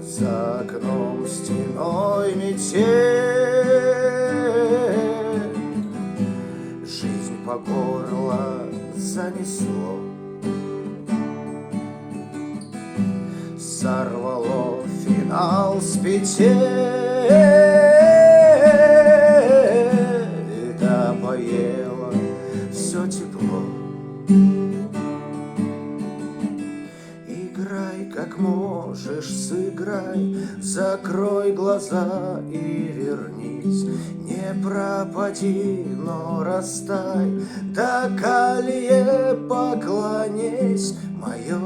За окном стеной метель, жизнь по горло занесло, сорвало финал с петель, да поело все тепло. Играй, как можешь, сыграй, закрой глаза и вернись. Не пропади, но растай, до колье поклонись. Мое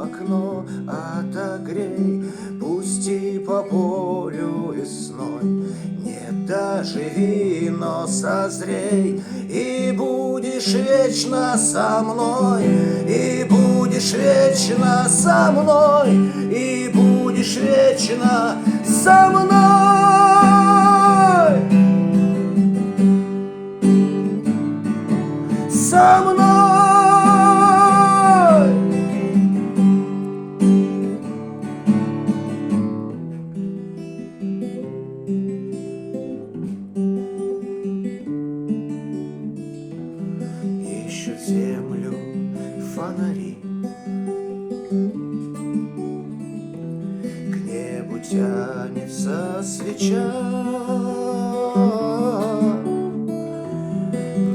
окно отогрей, пусти по полю весной. Не доживи, но созрей, и будешь вечно со мной, и будешь вечно со мной, и будешь вечно со мной, со мной. Ищут землю фонари, к небу тянется свеча,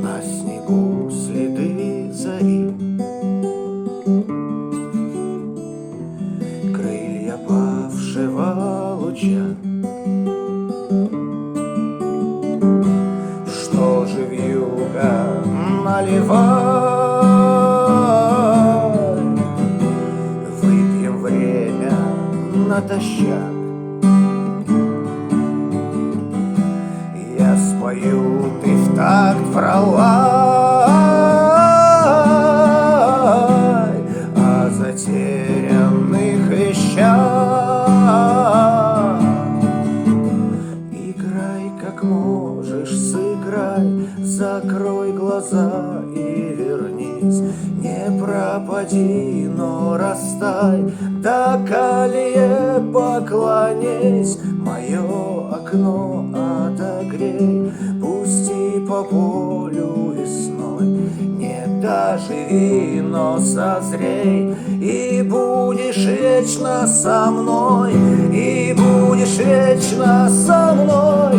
на снегу следы зари, крылья павшего луча. Что же вьюга наливай, выпьем время натощак. Я спою, ты в такт пролай о затерянных вещах. Играй, как можешь, сыграй, закрой глаза и вернись. Не пропади, но растай, до колье поклонись. Мое окно отогрей, пусти по полю весной. Не доживи, но созрей, и будешь вечно со мной, и будешь вечно со мной,